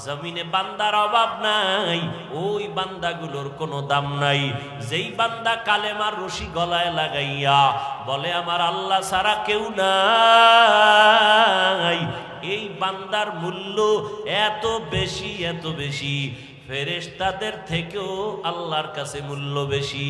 জমিনে বান্দার অভাব নাই, ওই বান্দাগুলোর কোনো দাম নাই। যেই বান্দা কালেমার রশি গলায় লাগাইয়া বলে আমার আল্লাহ ছাড়া কেউ নাই, এই বান্দার মূল্য এত বেশি, এত বেশি, ফেরেশতাদের থেকেও আল্লাহর কাছে মূল্য বেশি।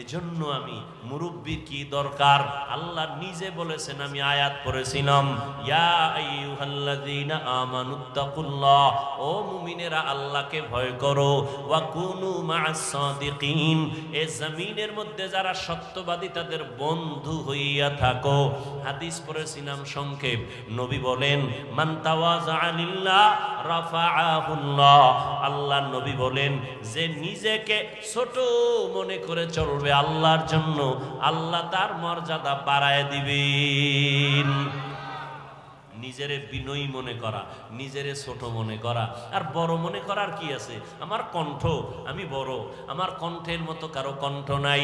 এজন্য আমি মুরব্বির কি দরকার, আল্লাহ নিজে বলেছেন, আমি আয়াত পড়েছিলাম, ইয়া আইয়ুহাল্লাযীনা আমানুত্তাকুল্লাহ, ও মুমিনেরা আল্লাহকে ভয় করো, ওয়া কুনু মা'আস সাদিকিন, এই জমিনের মধ্যে যারা সত্যবাদী তাদের বন্ধু হইয়া থাকো। হাদিস পড়েছিলাম সংক্ষেপ, নবী বলেন মান তাওয়াযা লিল্লাহ রাফাআহুল্লাহ, আল্লাহ নবী বলেন যে নিজেকে ছোট মনে করে চলবে আল্লাহর জন্য, আল্লাহ তার মর্যাদা বাড়ায় দিবেন। নিজেরে বিনয়ী মনে করা, নিজেরে ছোট মনে করা আর বড় মনে করার কি আছে? আমার কণ্ঠ, আমি বড়, আমার কণ্ঠের মতো কারো কণ্ঠ নাই,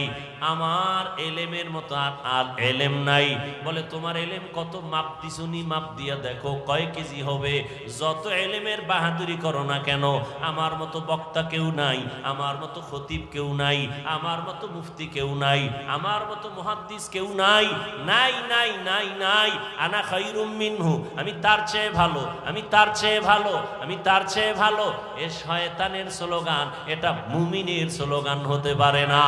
আমার এলেমের মতো আর এলেম নাই। বলে তোমার এলেম কত? মাপ দিছুনি, মাপ দিয়া দেখো কয় কেজি হবে। যত এলেমের বাহাদুরি করো না কেন, আমার মতো বক্তা কেউ নাই, আমার মতো খতিব কেউ নাই, আমার মতো মুফতি কেউ নাই, আমার মতো মুহাদ্দিস কেউ নাই, নাই নাই নাই নাই। আনা খায়রুম মিনহু, আমি তার চেয়ে ভালো, আমি তার চেয়ে ভালো, আমি তার চেয়ে ভালো। এ শয়তানের স্লোগান, এটা মুমিনের স্লোগান হতে পারে না।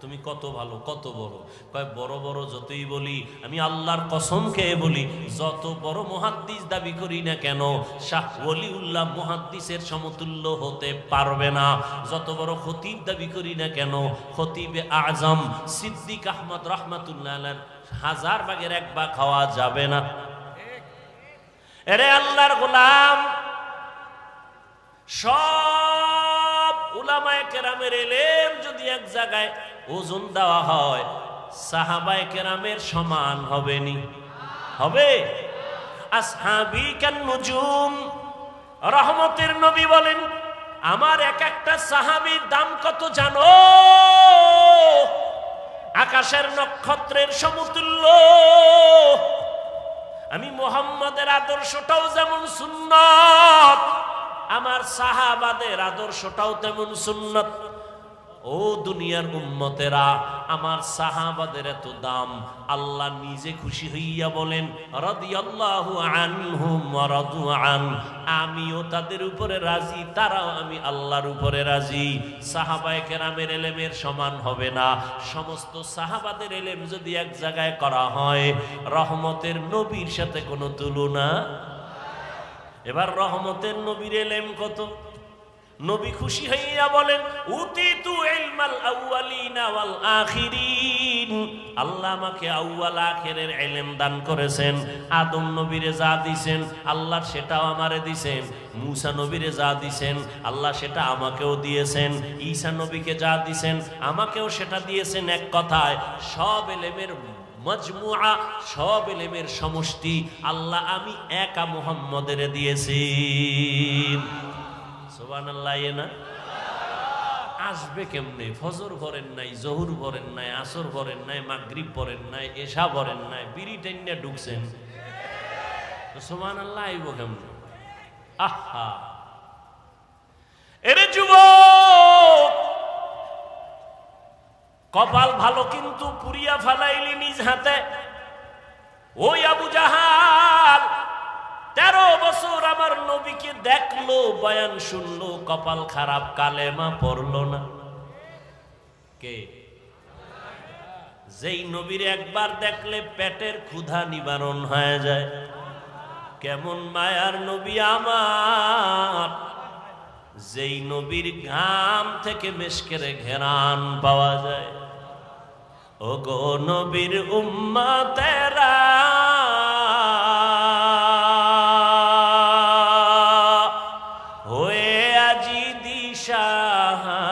তুমি কত ভালো, কত বড়? কয় বড় বড় যতই বলি, আমি আল্লাহর কসম খেয়ে বলি, যত বড় মুহাদ্দিস দাবি করি না কেন, শাহ ওলিউল্লাহ মুহাদ্দিসের সমতুল্য হতে পারবে না। যত বড় খতিব দাবি করি না কেন, খতিবে আজম সিদ্দিক আহমদ রাহমাতুল্লাহ আলাইহি 1000 ভাগের 1 ভাগ খাওয়া যাবে না। এরে আল্লাহর গোলাম, সব উলামায়ে কেরামের ইলম যদি এক জায়গায় ওজন দেওয়া হয়, সাহাবায়ে কেরামের সমান হবে নি? হবে? আসহাবী কান নুজুম, রহমতের নবী বলেন আমার এক একটা সাহাবীর দাম কত জানো? আকাশের নক্ষত্রের সমতুল্য। আমি মুহাম্মাদের আদর্শটাও যেমন সুন্নাত, আমার সাহাবাদের আদর্শটাও তেমন সুন্নাত। ও দুনিয়ার উম্মতেরা, আমার সাহাবাদের এত দাম, আল্লাহ নিজে খুশি হইয়া বলেন রাদিয়াল্লাহু আনহুম ওয়া রাদু আন, আমিও তাদের উপরে রাজি, তারাও আমি আল্লাহর উপরে রাজি। সাহাবায়ে কেরামের ইলমের সমান হবে না। সমস্ত সাহাবাদের ইলম যদি এক জায়গায় করা হয়, রহমতের নবীর সাথে কোনো তুলনা। এবার রহমতের নবীর ইলম কত? নবী খুশি হইয়া বলেন উতিতু ইলমাল আউয়ালিনা ওয়াল আখিরিন, আল্লাহ আমাকে আউয়াল আখিরের ইলম দান করেছেন। আদম নবীরে যা দিবেন আল্লাহ সেটাও আমারে দিবেন, মুসা নবীরে যা দিবেন আল্লাহ সেটা আমাকেও দিয়েছেন, ঈসা নবীকে যা দিবেন আমাকেও সেটা দিয়েছেন। এক কথায় সব ইলমের মজমুআ, সব ইলমের সমষ্টি আল্লাহ আমি একা মুহাম্মদের দিয়েছি। সুবহানাল্লাহ। না আসবে কেমনে? ফজর পড়েন নাই, জোহর পড়েন নাই, আসর পড়েন নাই, মাগরিব পড়েন নাই, এশা পড়েন নাই, বিড়ি টেনে ঢুকছেন, সুবহানাল্লাহ আইব কেমনে? আহা, এরে যুবক, কপাল ভালো কিন্তু পুরিয়া ফালাইলি নিজ হাতে। ওই আবু জাহাল 13 বছর আমার নবীকে দেখলো, বয়ান শুনলো, কপাল খারাপ, কালেমা পড়লো না। কে? যেই নবীর একবার দেখলে পেটের ক্ষুধা নিবারণ হয়ে যায়। কেমন মায়ার নবী আমার, যেই নবীর ঘাম থেকে মেশকের ঘেরান পাওয়া যায়। ও গো নবীর উম্মতেরা, হয়ে আজি দিশাহারা,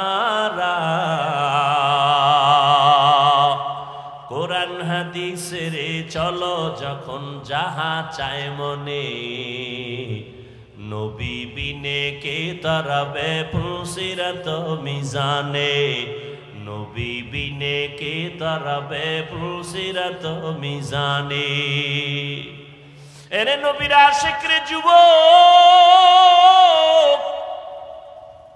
কোরআন হাদিসের চলো যখন যাহা চায় মনে, নবী বিনে কে তরবে ফুলসিরত মিজানে, নবী বিনে কে তরবে ফুলসিরত মিজানে। এরে নবীর আশিক রে যুবক,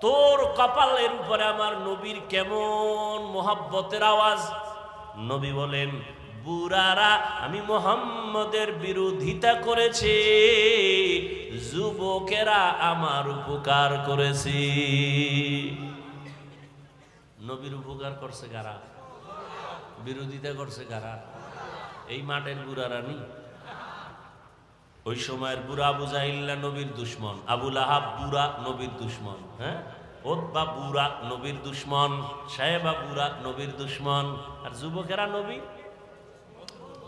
তোর কপালের উপরে আমার নবীর কেমন মোহাব্বতের আওয়াজ। নবী বলেন, বুড়ারা আমি মুহাম্মদের বিরোধিতা করেছে, যুবকেরা আমার উপকার করেছে। নবীর উপকার করছে কারা? বিরোধিতা করছে কারা? এই মাঠের বুড়ারা নি। ওই সময়ের বুড়া আবু জাহিল্লা নবীর দুশ্মন, আবু লাহাব বুড়া নবীর দুশ্মন, হ্যাঁ, ওতবা বুড়া নবীর দুশ্মন, সাহেবা বুড়া নবীর দুশ্মন, আর যুবকেরা নবী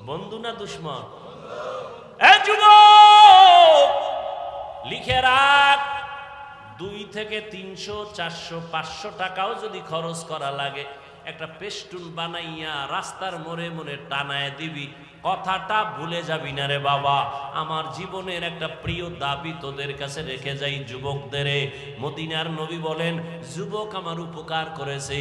বন্ধু না দুশ্মন? এ যুবক, লিখে রাখ, 2 থেকে 300, 400, 500 টাকাও যদি খরচ করা লাগে, একটা পেস্টুন বানাইয়া রাস্তার মোড়ে মোড়ে টানায় দিবি, কথাটা ভুলে যাবি না রে বাবা। আমার জীবনের একটা প্রিয় দাবি তোদের কাছে রেখে যাই যুবকদের। মদিনার নবী বলেন, যুবক আমার উপকার করেছে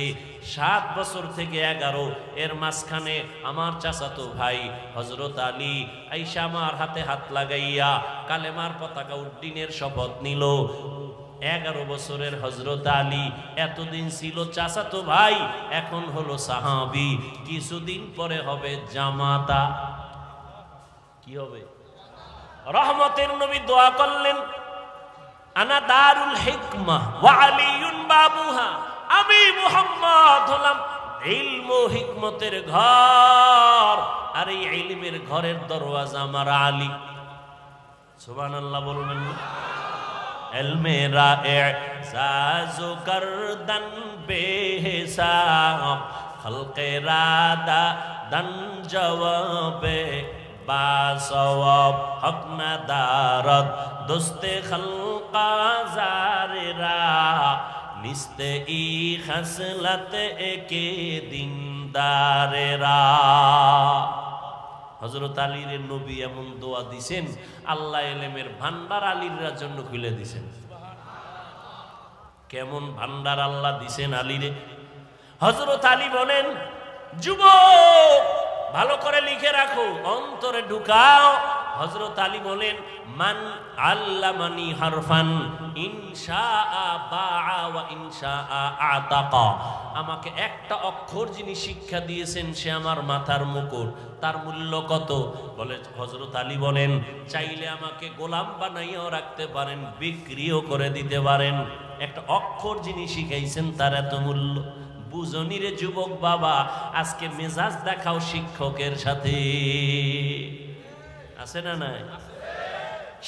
7 বছর থেকে 11, এর মাঝখানে আমার চাচাতো ভাই হযরত আলী আইসা আমার হাতে হাত লাগাইয়া কালেমার পতাকা উড্ডীনের শপথ নিল। 11 বছরের হযরত আলী এতদিন ছিল চাচাতো ভাই, এখন হলো সাহাবী, কিছুদিন পরে হবে জামাতা। কি হবে? রহমতের নবী দোয়া করলেন, আনা দারুল হিকমাহ ওয়া আলীউন বাবুহা, আমি মুহাম্মদ হলাম ইলম ও হিকমতের ঘর, আর এই ইলমের ঘরের দরওয়াজা আমার আলী। সুবহানাল্লাহ বলবেন না? এলমেরা এজাজু করদন বেহিসাব, খলকে রাদা দন জওয়াবে বাসওয়াব, হক নাদারত দোস্তে খলকা জারেরা, নিস্তে ই খসলত একে দিনদারেরা। হযরত আলীর নবী এমন দোয়া দিছেন, আল্লাহ ইলমের ভান্ডার আলীর জন্য খুলে দিছেন। কেমন ভান্ডার আল্লাহ দিছেন আলীরে। হযরত আলী বলেন, যুবক ভালো করে লিখে রাখো, অন্তরে ঢুকাও। হযরত আলী বলেন, মান আল্লামানি হারফান ইনশাআ বাআ ওয়া ইনশাআ আতাকা, আমাকে একটা অক্ষর যিনি শিক্ষা দিয়েছেন সে আমার মাথার মুকুট, তার মূল্য কত? বলে হযরত আলী বলেন, চাইলে আমাকে গোলাম বানাইয়াও রাখতে পারেন, বিক্রিও করে দিতে পারেন। একটা অক্ষর যিনি শিখাইছেন তার এত মূল্য। বুঝনি রে যুবক বাবা, আজকে মেজাজ দেখাও শিক্ষকের সাথে, আছে না নাই?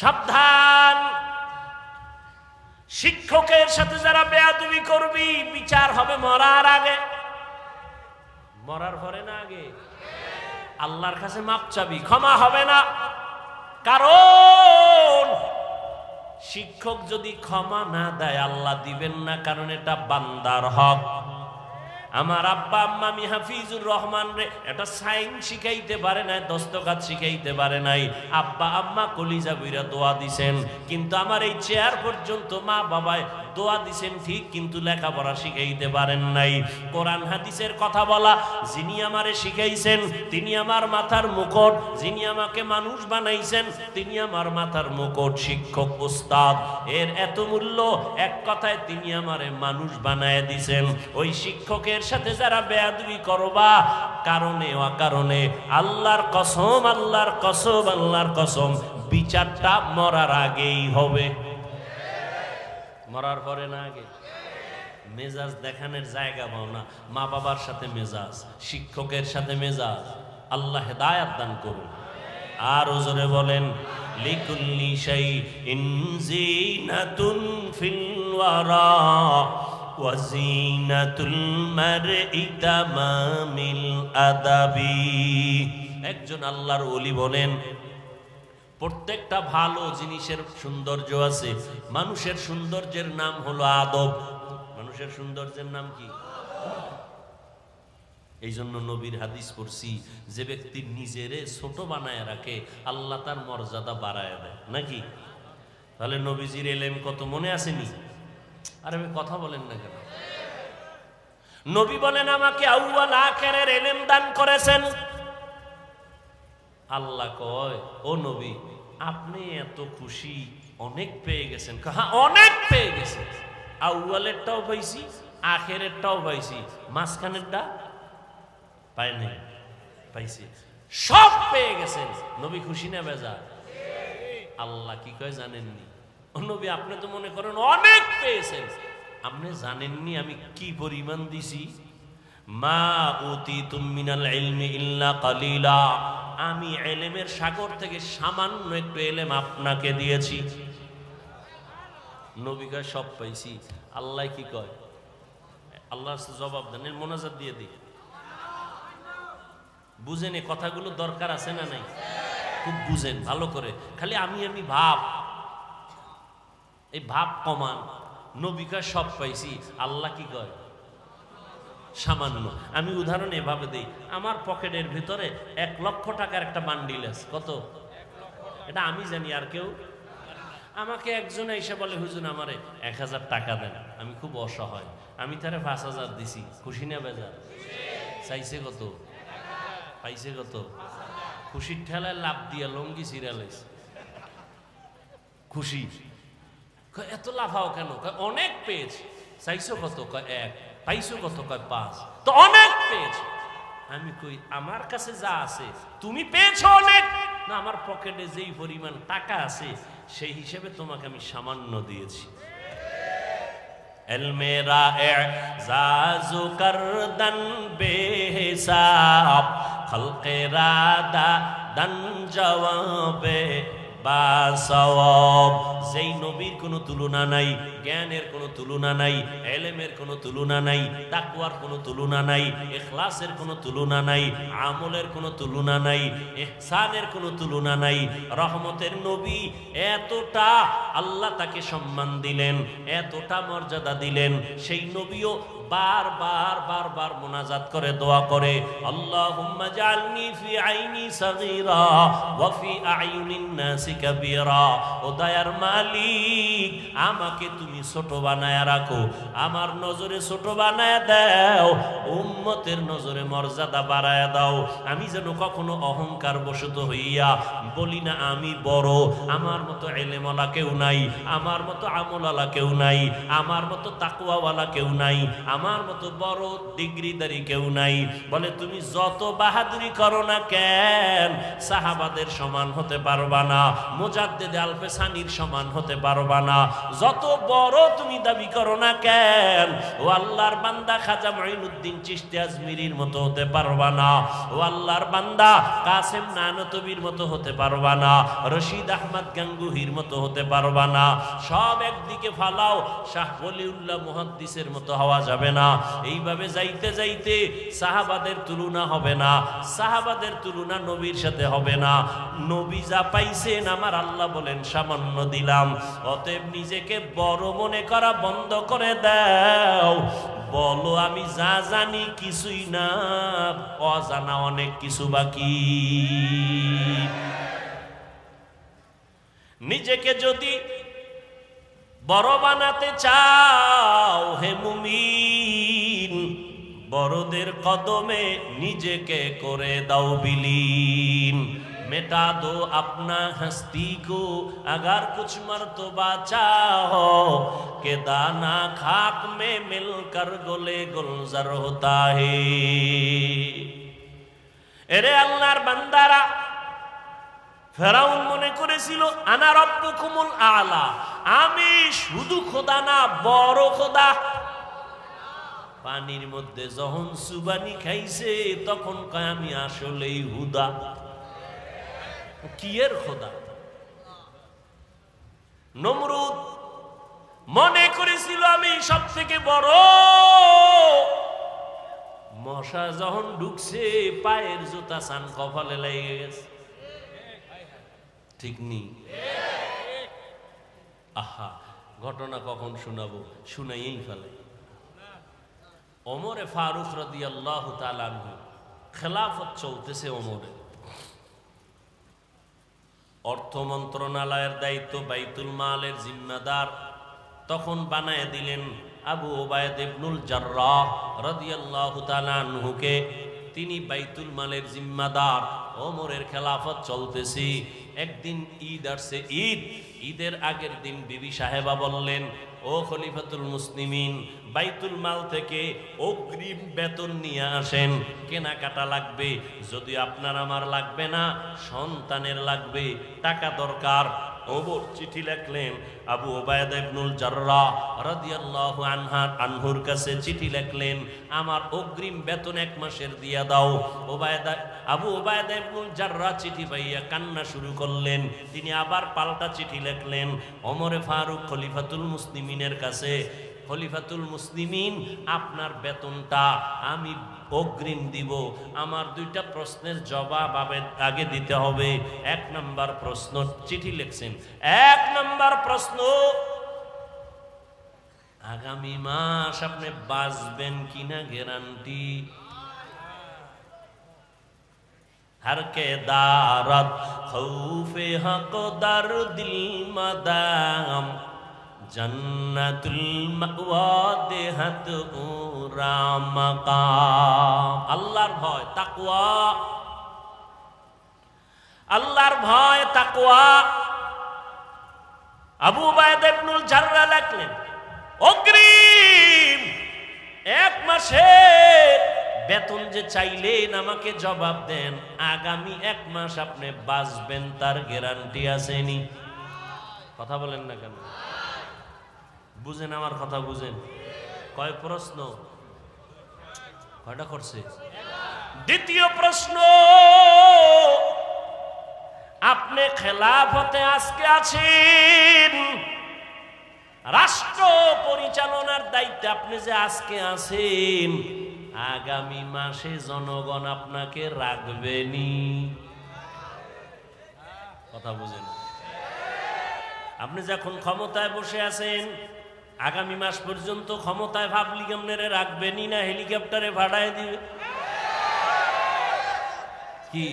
সাবধান, শিক্ষকের সাথে যারা বেয়াদবি করবি, বিচার হবে মরার আগে। মরার পরে না আগে? আল্লাহর কাছে মাপ চাবি, ক্ষমা হবে না। কারণ শিক্ষক যদি ক্ষমা না দেয় আল্লাহ দিবেন না, কারণ এটা বান্দার হক। আমার আব্বা আম্মা আমি হাফিজুর রহমান রে এটা সাইন শিখাইতে পারে নাই, দস্তখত শিখাইতে পারে নাই। আব্বা আম্মা কলিজা বইরা দোয়া দিছেন, কিন্তু আমার এই চেয়ার পর্যন্ত মা বাবায় দোয়া দিছেন ঠিক, কিন্তু লেখাপড়া শিখাইতে পারেন নাই। কোরআন হাদিসের কথা বলা যিনি আমারে শিখাইছেন তিনি আমার মাথার মুকুট, যিনি আমাকে মানুষ বানাইছেন তিনি আমার মাথার মুকুট। শিক্ষক উস্তাদ এর এত মূল্য, এক কথায় তিনি আমারে মানুষ বানায় দিছেন। ওই শিক্ষকের সাথে যারা বেয়াদবি করবা, কারণে অকারণে আল্লাহর কসম, আল্লাহর কসম, আল্লাহর কসম, বিচারটা মরার আগেই হবে। মরার পরে না আগে? মেজাজ দেখানোর জায়গা পাও না। মা বাবার সাথে মেজাজ, শিক্ষকের সাথে মেজাজ, আল্লাহ হেদায়াত দান করুন। আর ওজরে বলেন, লিকুল্লি শাইইন যিনাতুন ফিল ওয়ারা ওয়া যিনাতুল মারই তামামিল আদাবি। একজন আল্লাহর ওলি বলেন, প্রত্যেকটা ভালো জিনিসের সৌন্দর্য আছে। মানুষের সৌন্দর্যের নাম হলো আদব। মানুষের সৌন্দর্যের নাম কি? এই জন্য নবীর হাদিস পড়ছি, যে ব্যক্তি নিজেরে ছোট বানায় রাখে আল্লাহ তার মর্যাদা বাড়ায় দেয়, নাকি? তাহলে নবীজির এলেম কত মনে আসেনি? আর আমি কথা বলেন না কেন? নবী বলেন, আমাকে আউয়াল আখিরের এলেম দান করেছেন। আল্লাহ কয়, ও নবী আপনি এত খুশি, অনেক পেয়ে গেছেন। হ্যাঁ, অনেক পেয়ে গেছেন। আউয়ালেরটাও পাইছি, আখেরেরটাও পাইছি, মাঝখানেরটা পাই নাই, পাইছি। সব পেয়ে গেছেন। নবী খুশি না বেজার? আল্লাহ কি কয় জানেননি? ও নবী, আপনি তো মনে করেন অনেক পেয়েছেন, আপনি জানেননি আমি কি পরিমাণ দিছি। মা উতিতুম মিনাল ইলমি ইল্লা কালিলা, আমি ইলমের সাগর থেকে সামান্য একটু ইলম আপনাকে দিয়েছি। নবী কয় সব পাইছি। আল্লাহ কি কয়? আল্লাহর জবাব দেন, এর মোনাজাত দিয়ে দিই। বুঝেন এই কথাগুলো দরকার আছে না নাই? খুব বুঝেন ভালো করে। খালি আমি ভাব, এই ভাব কমান। নবী কয় সব পাইছি, আল্লাহ কি কয়? সামান্য। আমি উদাহরণ এভাবে দেই, আমার পকেটের ভিতরে 1 লক্ষ টাকার একটা বান্ডিল আছে। কত? এটা আমি জানি, আর কেউ? আমাকে একজন এসে বলে, হুজুর আমারে 1000 টাকা দেন, আমি খুব অসহায়, আমি তারে 5000 দিছি। খুশি না বেজার? চাইছে কত? পাইছে কত? খুশির ঠেলায় লাভ দিয়া লঙ্গি সিরিয়ালাইছে। খুশি। এত লাফাও কেন? অনেক পেয়েছি। চাইছো কত? 1। পাইছো কত? 5। তো অনেক পেয়েছি। আমি কই, আমার কাছে যা আছে তুমি পেয়েছো অনেক না, আমার পকেটে যেই পরিমাণ টাকা আছে সেই হিসেবে তোমাকে আমি সামান্য দিয়েছি। এলমেরা এজাজু করদন বেহিসাব, খলকেরা দান জওয়াবে বাসওয়াব। যেই নবীর কোনো তুলনা নাই, জ্ঞানের কোনো তুলনা নাই, ইলমের কোনো তুলনা নাই, তাকওয়ার কোনো তুলনা নাই, ইখলাসের কোনো তুলনা নাই, আমলের কোনো তুলনা নাই, ইহসানের কোনো তুলনা নাই। রহমতের নবী, এতটা আল্লাহ তাকে সম্মান দিলেন, এতটা মর্যাদা দিলেন। সেই নবীও বারবার মুনাজাত করে দোয়া করে, আল্লাহুম্মা জাআলনি ফি আইনি সাগীরা ওয়া ফি আইনিন নাসি কাবীরা। ও দয়ার মালিক, আমাকে তুমি ছোট বানায়া রাখো, আমার নজরে ছোট বানায়া দাও, উম্মতের নজরে মর্যাদা বাড়ায়া দাও। আমি যেন কখনো অহংকার বশত হইয়া বলি না আমি বড়, আমার মতো ইলমওয়ালা কেউ নাই, আমার মতো আমলওয়ালা কেউ নাই, আমার মতো তাকওয়াওয়ালা কেউ নাই, আমার মতো বড় ডিগ্রিদারি কেউ নাই। বলে তুমি যত বাহাদুরি করো না কেন, সাহাবাদের সমান হতে পারবা না, মুজাদ্দিদ আলফে সানির সমান হতে পারবা না। যত বড় তুমি দাবি করো না কেন, ও আল্লাহর বান্দা খাজা মুঈনুদ্দিন চিশতি আজমিরির মতো হতে পারবা না, ও আল্লাহর বান্দা কাসেম নানতবির মতো হতে পারবা না, রশিদ আহমদ গাঙ্গুহির মতো হতে পারবা না। সব একদিকে ফালাও, শাহ ওলিউল্লাহ মুহাদ্দিসের মতো হওয়া যাবে না। এইভাবে যাইতে যাইতে সাহাবাদের তুলনা হবে না, সাহাবাদের তুলনা নবীর সাথে হবে না। নবী যা পাইছেন আমার আল্লাহ বলেন সামান্য দিলাম। অতএব নিজেকে বড় মনে করা বন্ধ করে দাও। বলো আমি যা জানি কিছুই না, অজানা অনেক কিছু বাকি। নিজেকে যদি বড় বানাতে চাও হে মুমিন, বড়দের কদমে নিজেকে করে দাও বিলীন। मिटा दो अपना हस्ती को अगर कुछ मर्तबा चाहो, के दाना खाक में मिलकर गोले गुलजार होता है। এরে আল্লাহর বান্দারা, ফেরাউন মনে করেছিল আনা রব্বুকুমুল আলা, আমি শুধু খোদা না বড় খোদা। পানির মধ্যে যখন সুবানি খাইছে তখন কয় আমি আসলেই হুদা। কিয়ের খোদা? নমরুদ মনে করেছিল আমি সব থেকে বড়। মশা যখন ঢুকছে পায়ের জুতা সান কপালে লেগে গেছে। ঠিক নি? আহা, ঘটনা কখন শোনাবো, শুনাইয়েই ফেলে। ওমরে ফারুক রাদিয়াল্লাহু তাআলা আনহু, খেলাফত চলতেছে ওমরে। অর্থ মন্ত্রণালয়ের দায়িত্ব, বাইতুল মালের জিম্মাদার তখন বানায় দিলেন আবু ওবায়দা ইবনুল জাররাহ রাদিয়াল্লাহু তাআলা আনহুকে। তিনি বাইতুল মালের জিম্মাদার। ওমরের খেলাফত চলতেছে, একদিন ঈদ আসছে, ঈদের আগের দিন বিবি সাহেবা বললেন, ও খলিফাতুল মুসলিমিন, বাইতুল মাল থেকে অগ্রিম বেতন নিয়ে আসেন, কেনাকাটা লাগবে, যদি আপনার আমার লাগবে না, সন্তানের লাগবে, টাকা দরকার। ওমর চিঠি লিখলেন, আবু ওবায়দা ইবনুল জাররাহ রাদিয়াল্লাহু আনহুর কাছে চিঠি লিখলেন, আমার অগ্রিম বেতন 1 মাসের দিয়া দাও। আবু ওবায়দা ইবনুল জাররাহ চিঠি পাইয়া কান্না শুরু করলেন। তিনি আবার পাল্টা চিঠি লিখলেন ওমরে ফারুক খলিফাতুল মুসলিমিনের কাছে, খলিফাতুল মুসলিমিন, আপনার বেতনটা আমি অগ্রিম দিব, আমার 2টা প্রশ্নের জবাব আগে দিতে হবে। 1 নাম্বার প্রশ্ন, চিঠি লিখছেন, 1 নাম্বার প্রশ্ন, আগামী মাস আপনি বাঁচবেন কিনা গ্যারান্টি? हर के दारत खौफे हक दर दिल मदाम जन्नतुल मअवा देहत उरा मकाम। আল্লাহর ভয় তাকওয়া, আল্লাহর ভয় তাকওয়া। আবু উবায়দা ইবনুল জাররাহ লিখলেন, অগ্রিম 1 মাসের বেতন যে চাইলেন আমাকে জবাব দেন, আগামী 1 মাস আপনি বাঁচবেন তার গ্যারান্টি আসেনি? কথা বলেন না কেন? বুঝেন আমার কথা, বুঝেন? কয় প্রশ্ন? কয়টা করছে? দ্বিতীয় প্রশ্ন, আপনি খেলাফতে আজকে আছেন, রাষ্ট্র পরিচালনার দায়িত্বে আপনি যে আজকে আছেন, আগামী মাসে জনগণ আপনাকে রাখবেনি? কথা বুঝেন? আপনি যখন ক্ষমতায় বসে আছেন, আগামী মাস পর্যন্ত ক্ষমতায় ভাবলি আপনারে রাখবেনি না হেলিকপ্টারে ভাড়ায় দিবে? কি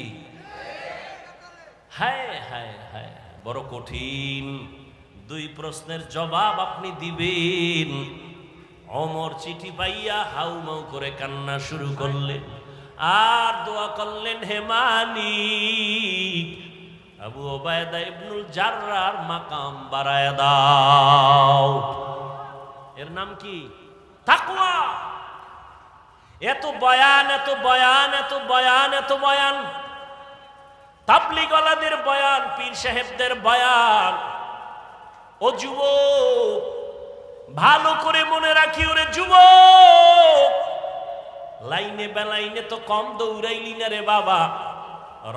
হায় হায় হায়, বড় কঠিন। 2 প্রশ্নের জবাব আপনি দিবেন। ওমর চিঠি পাইয়া হাউমাউ করে কান্না শুরু করলেন আর দোয়া করলেন, হে মালিক, আবু ওবায়দা ইবনুল জাররাহর মাকাম বাড়ায় দাও। এর নাম কি? তাকওয়া। এত বয়ান, এত বয়ান, এত বয়ান, এত বয়ান, তাবলীগওয়ালাদের বয়ান, পীর সাহেবদের বয়ান। ও যুবক, ভালো করে মনে রাখি, ওরে যুবক, লাইনে বেলাইনে তো কম দৌড়াইলি না রে বাবা,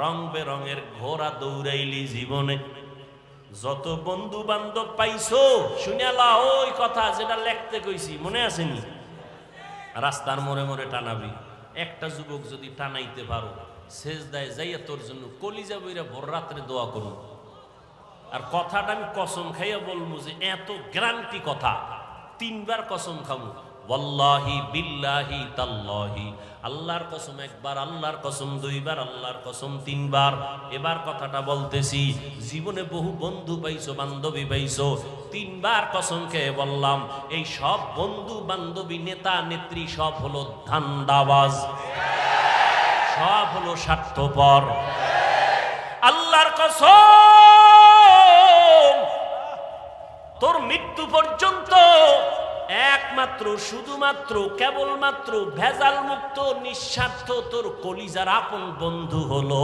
রং বেরঙের ঘোড়া দৌড়াইলি জীবনে। যত বন্ধু বান্ধব পাইছো শুনিয়ালা ওই কথা যেটা লিখতে কইছি, মনে আসেনি? রাস্তার মোড়ে মোড়ে টানাবি। একটা যুবক যদি টানাইতে পারো, সেজদায় যাইয়া তোর জন্য কলিজা বইরা ভোর রাত্রে দোয়া করুন। আর কথাটা আমি কসম খাইয়া বলবো যে এত গ্যারান্টি কথা, 3 বার কসম খাবো, ওয়াল্লাহি বিল্লাহি তাল্লাহি, আল্লাহর কসম 1 বার, আল্লাহর কসম 2 বার, আল্লাহর কসম 3 বার। এবার কথাটা বলতেছি, জীবনে বহু বন্ধু পাইছো, বান্ধবী পাইছো, 3 বার কসম খেয়ে বললাম, এই সব বন্ধু বান্ধবী, নেতা নেত্রী সব হলো ধান্দাবাজ, সব হলো স্বার্থপর। আল্লাহর কসম, তোর মৃত্যু পর্যন্ত একমাত্র, শুধুমাত্র, কেবলমাত্র ভেজাল মুক্ত, নিঃস্বার্থ তোর কলিজার আপন বন্ধু হলো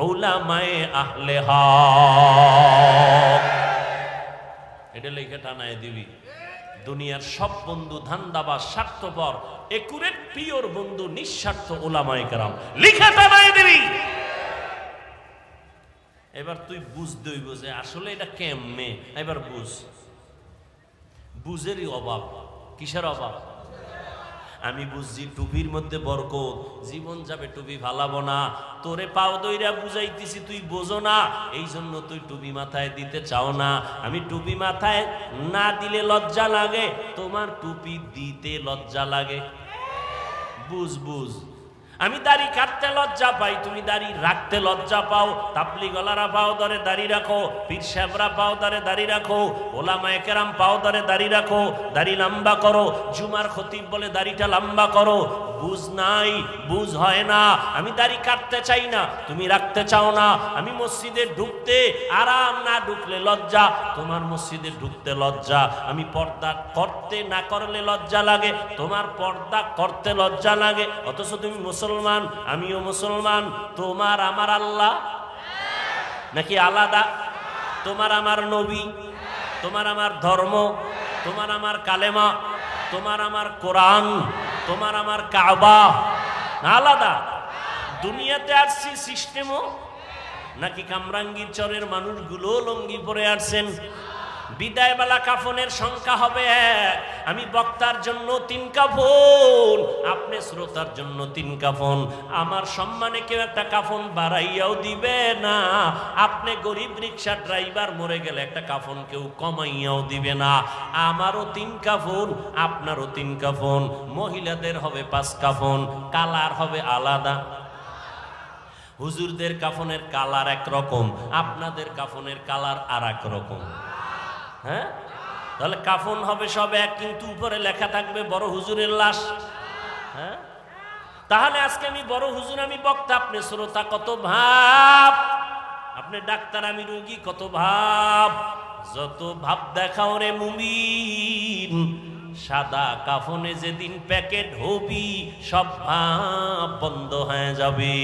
উলামায়ে আহলে হক। এটা লিখে টানায় দিবি। দুনিয়ার সব বন্ধু ধান্দাবাজ, স্বার্থপর, একুরেট পিওর বন্ধু নিঃস্বার্থ উলামায়ে কেরাম, লিখে টানায় দিবি। এবার তুই বুঝতে হইব যে আসলে এটা কেমনে। এবার বুঝেরই অভাব। কিসের অভাব? আমি বুঝছি টুপির মধ্যে বরকত, জীবন যাবে টুপি ফালাবো না, তোরে পাও দইরা বুঝাইতেছি তুই বোঝো না, এই জন্য তুই টুপি মাথায় দিতে চাও না। আমি টুপি মাথায় না দিলে লজ্জা লাগে, তোমার টুপি দিতে লজ্জা লাগে। বুঝ আমি দাড়ি কাটতে লজ্জা পাই, তুমি দাড়ি রাখতে লজ্জা পাও। তাবলিগলারা পাও ধরে দাড়ি রাখো, পীর সাহেবরা পাও ধরে দাড়ি রাখো, ওলামায়ে কেরাম পাও ধরে দাড়ি রাখো, দাড়ি লম্বা করো। জুমার খতিব বলে দাড়িটা লম্বা করো। বুঝ নাই, বুঝ হয় না। আমি দাড়ি কাটতে চাই না, তুমি রাখতে চাও না। আমি মসজিদে ঢুকতে আরাম, না ঢুকলে লজ্জা। তোমার মসজিদে ঢুকতে লজ্জা। আমি পর্দা করতে না করলে লজ্জা লাগে, তোমার পর্দা করতে লজ্জা লাগে। অথচ তুমি মুসলমান, আমিও মুসলমান। তোমার আমার আল্লাহ নাকি আলাদা? তোমার আমার নবী, তোমার আমার ধর্ম, তোমার আমার কালেমা, তোমার আমার কোরআন, তোমার আমার কাবা আলাদা? দুনিয়াতে আসছি সিস্টেমও নাকি কামরাঙ্গীর চরের মানুষগুলো লঙ্গি পরে আসছেন? বিদায়বেলা কাফনের সংখ্যা হবে 1। আমি বক্তার জন্য 3 কাফন, আপনি শ্রোতার জন্য 3 কাফন। আমার সম্মানে কেউ একটা কাফন বাড়াইয়াও দিবে না। আপনি গরিব রিক্সা ড্রাইভার মরে গেলে একটা কাফন কেউ কমাইয়াও দিবে না। আমারও 3 কাফন, আপনারও 3 কাফন। মহিলাদের হবে 5 কাফন, কালার হবে আলাদা। হুজুরদের কাফনের কালার একরকম, আপনাদের কাফনের কালার আর এক রকম। হ্যাঁ, তাহলে কাফন হবে সব এক, কিন্তু উপরে লেখা থাকবে বড় হুজুরের লাশ। হ্যাঁ, তাহলে আজকে আমি বড় হুজুর, আমি বক্তা, আপনি শ্রোতা, কত ভাব। আপনি ডাক্তার, আমি রোগী, কত ভাব। যত ভাব দেখাও রে মুমিন, সাদা কাফনে যেদিন প্যাকেট হবি সব ভাব বন্ধ হয়ে যাবে।